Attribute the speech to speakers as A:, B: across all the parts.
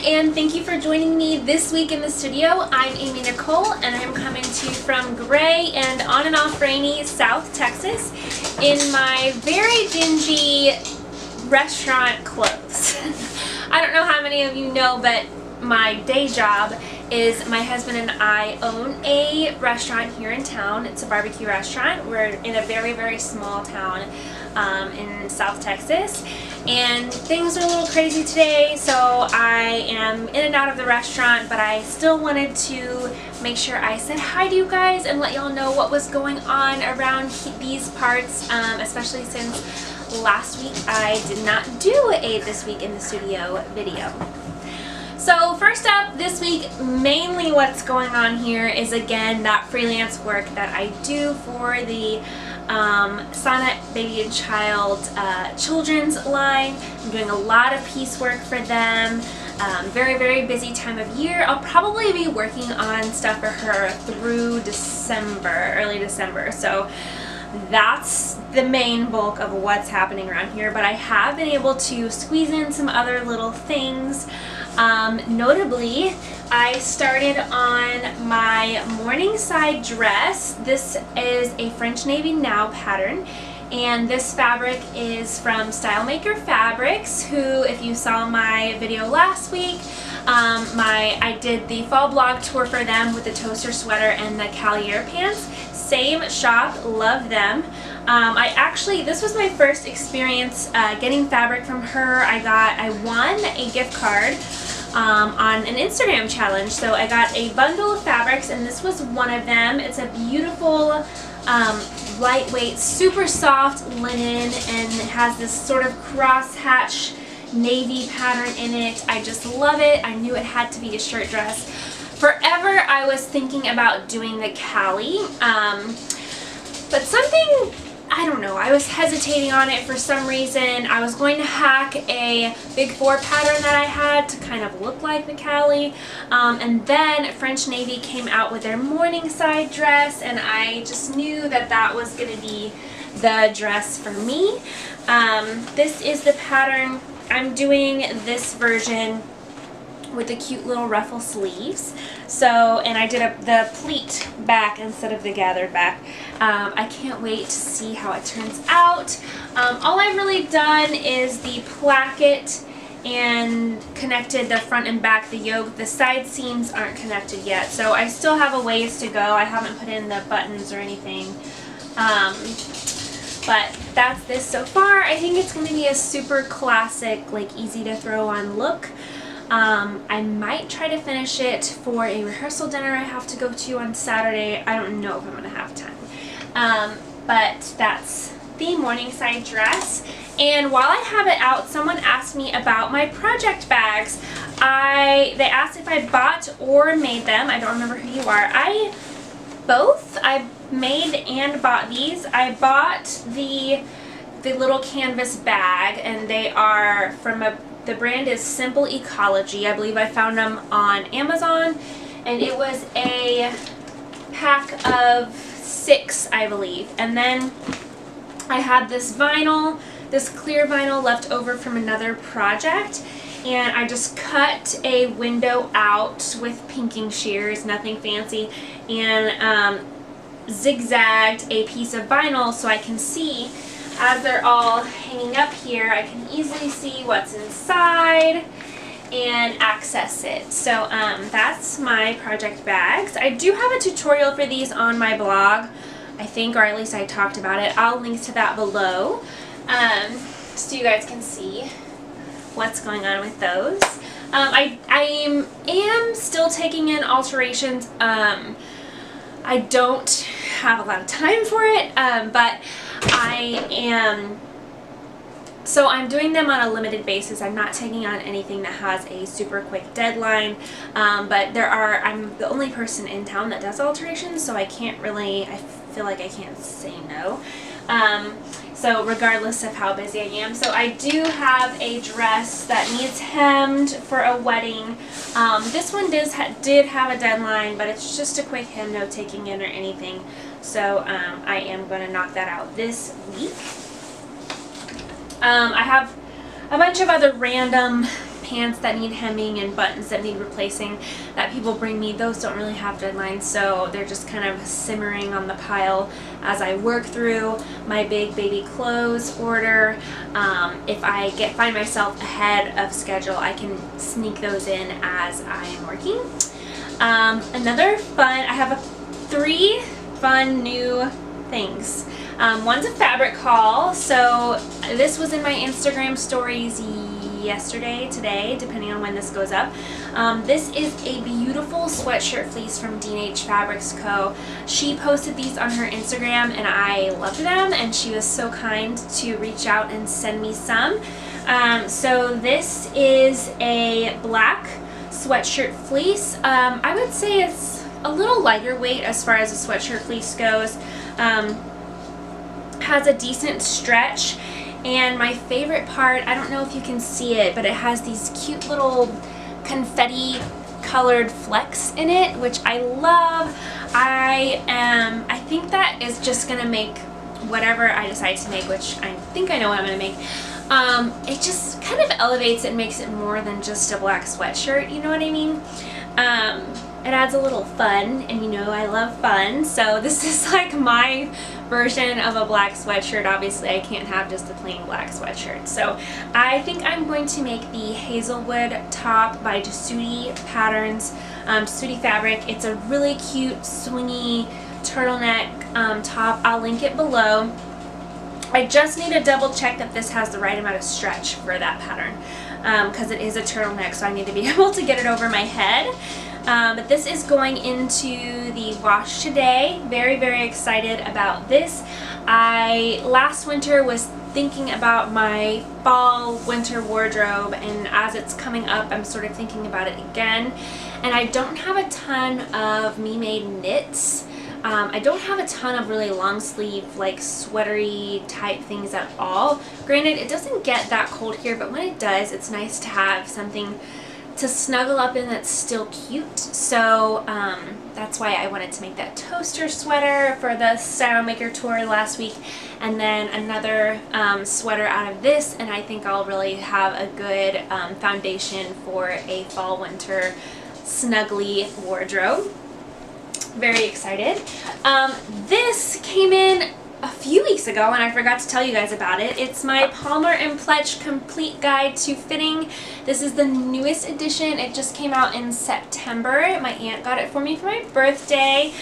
A: and thank you for joining me this week in the studio. I'm Amy Nicole, and I'm coming to you from gray and on and off rainy South Texas in my very dingy restaurant clothes. I don't know how many of you know, but my day job is my husband and I own a restaurant here in town. It's a barbecue restaurant. We're in a very, very small town in South Texas, and things are a little crazy today, so I am in and out of the restaurant, but I still wanted to make sure I said hi to you guys and let y'all know what was going on around these parts, especially since last week I did not do a This Week in the Studio video. So first up this week, mainly what's going on here is again that freelance work that I do for the Sonnet Baby and Child children's line. I'm doing a lot of piecework for them. Very, very busy time of year. I'll probably be working on stuff for her through December, early December. So that's the main bulk of what's happening around here, but I have been able to squeeze in some other little things. Notably, I started on my Morningside dress. This is a French Navy Now pattern, and this fabric is from Style Maker Fabrics, who, if you saw my video last week, I did the fall blog tour for them with the toaster sweater and the calier pants. Same shop, love them. This was my first experience getting fabric from her. I won a gift card on an Instagram challenge. So I got a bundle of fabrics, and this was one of them. It's a beautiful, lightweight, super soft linen, and it has this sort of crosshatch navy pattern in it. I just love it. I knew it had to be a shirt dress. Forever I was thinking about doing the cali, but something, I don't know, I was hesitating on it for some reason. I was going to hack a Big 4 pattern that I had to kind of look like the cali, and then French Navy came out with their Morningside dress, and I just knew that that was going to be the dress for me. This is the pattern. I'm doing this version with the cute little ruffle sleeves. So, and I did the pleat back instead of the gathered back. I can't wait to see how it turns out. All I've really done is the placket and connected the front and back, the yoke. The side seams aren't connected yet, so I still have a ways to go. I haven't put in the buttons or anything. But that's this so far. I think it's going to be a super classic, like easy to throw on look. I might try to finish it for a rehearsal dinner I have to go to on Saturday. I don't know if I'm going to have time. But that's the Morningside dress. And while I have it out, someone asked me about my project bags. They asked if I bought or made them. I don't remember who you are. Both. I made and bought these. I bought the little canvas bag, and they are from the brand is Simple Ecology. I believe I found them on Amazon, and it was a pack of 6, I believe. And then I had this vinyl, this clear vinyl left over from another project, and I just cut a window out with pinking shears, nothing fancy, and zigzagged a piece of vinyl so I can see, as they're all hanging up here, I can easily see what's inside and access it. So that's my project bags. I do have a tutorial for these on my blog, I think, or at least I talked about it. I'll link to that below, so you guys can see what's going on with those. I am still taking in alterations. I don't have a lot of time for it, but I am, so I'm doing them on a limited basis. I'm not taking on anything that has a super quick deadline, but I'm the only person in town that does alterations, so I feel like I can't say no. So regardless of how busy I am. So I do have a dress that needs hemmed for a wedding. This one did have a deadline, but it's just a quick hem, no taking in or anything. So I am going to knock that out this week. I have a bunch of other random pants that need hemming and buttons that need replacing that people bring me, those don't really have deadlines, so they're just kind of simmering on the pile as I work through my big baby clothes order. If I find myself ahead of schedule, I can sneak those in as I am working. Another fun, I have 3 fun new things. One's a fabric haul. So this was in my Instagram stories yesterday, today, depending on when this goes up. This is a beautiful sweatshirt fleece from D&H Fabrics Co. She posted these on her Instagram and I loved them, and she was so kind to reach out and send me some. So this is a black sweatshirt fleece. I would say it's a little lighter weight as far as a sweatshirt fleece goes. Has a decent stretch, and my favorite part, I don't know if you can see it, but it has these cute little confetti colored flecks in it, which I love. I think that is just gonna make whatever I decide to make, which I think I know what I'm gonna make. It just kind of elevates it and makes it more than just a black sweatshirt, you know what I mean? It adds a little fun, and you know I love fun, so this is like my version of a black sweatshirt. Obviously I can't have just a plain black sweatshirt, so I think I'm going to make the Hazelwood top by Krissa Patterns, Krissa fabric. It's a really cute swingy turtleneck top. I'll link it below. I just need to double check that this has the right amount of stretch for that pattern, because it is a turtleneck, so I need to be able to get it over my head. But this is going into the wash today. Very, very excited about this. I last winter was thinking about my fall winter wardrobe, and as it's coming up I'm sort of thinking about it again, and I don't have a ton of me-made knits. I don't have a ton of really long sleeve, like sweatery type things at all. Granted, it doesn't get that cold here, but when it does, it's nice to have something to snuggle up in that's still cute. So that's why I wanted to make that toaster sweater for the Style Maker tour last week, and then another sweater out of this, and I think I'll really have a good foundation for a fall winter snuggly wardrobe. Very excited. This came in a few weeks ago and I forgot to tell you guys about it. It's my Palmer and Pletch Complete Guide to Fitting. This is the newest edition. It just came out in September. My aunt got it for me for my birthday.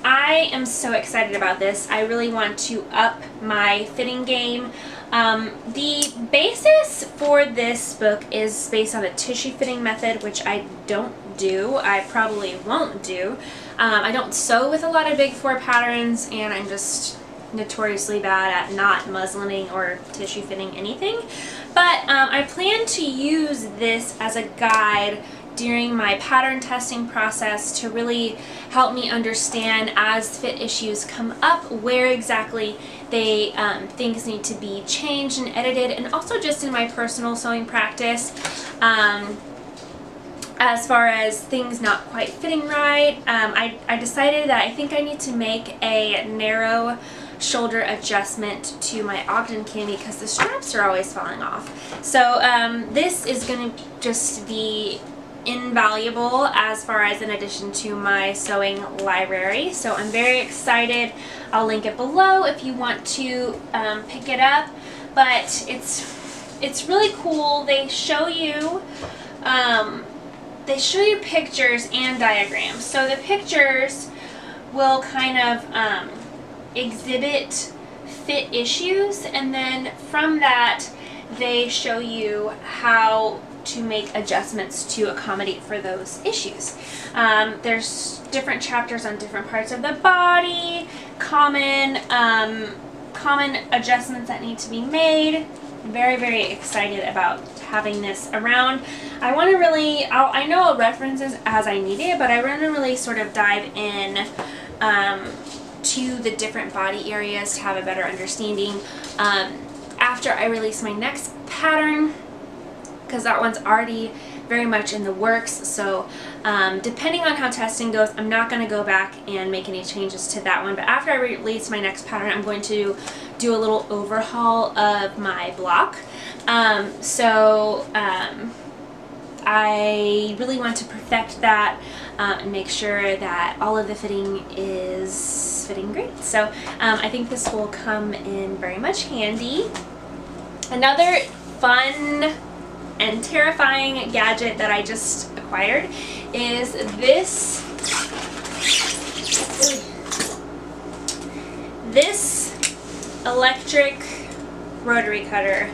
A: I am so excited about this. I really want to up my fitting game. The basis for this book is based on a tissue fitting method, which I don't do. I probably won't do. I don't sew with a lot of big 4 patterns, and I'm just notoriously bad at not muslining or tissue fitting anything. But I plan to use this as a guide during my pattern testing process to really help me understand, as fit issues come up, where exactly things need to be changed and edited, and also just in my personal sewing practice. As far as things not quite fitting right, I decided that I think I need to make a narrow shoulder adjustment to my Ogden cami because the straps are always falling off. So this is going to just be invaluable as far as an addition to my sewing library. So I'm very excited. I'll link it below if you want to pick it up. But it's really cool. They show you pictures and diagrams. So the pictures will kind of exhibit fit issues, and then from that they show you how to make adjustments to accommodate for those issues. There's different chapters on different parts of the body, common adjustments that need to be made. Very, very excited about having this around. I want to really, I know I'll reference this as I need it, but I want to really sort of dive in to the different body areas to have a better understanding after I release my next pattern, because that one's already very much in the works. So depending on how testing goes, I'm not going to go back and make any changes to that one, but after I release my next pattern, I'm going to do a little overhaul of my block. I really want to perfect that and make sure that all of the fitting is fitting great. So I think this will come in very much handy. Another fun and terrifying gadget that I just acquired is this electric rotary cutter.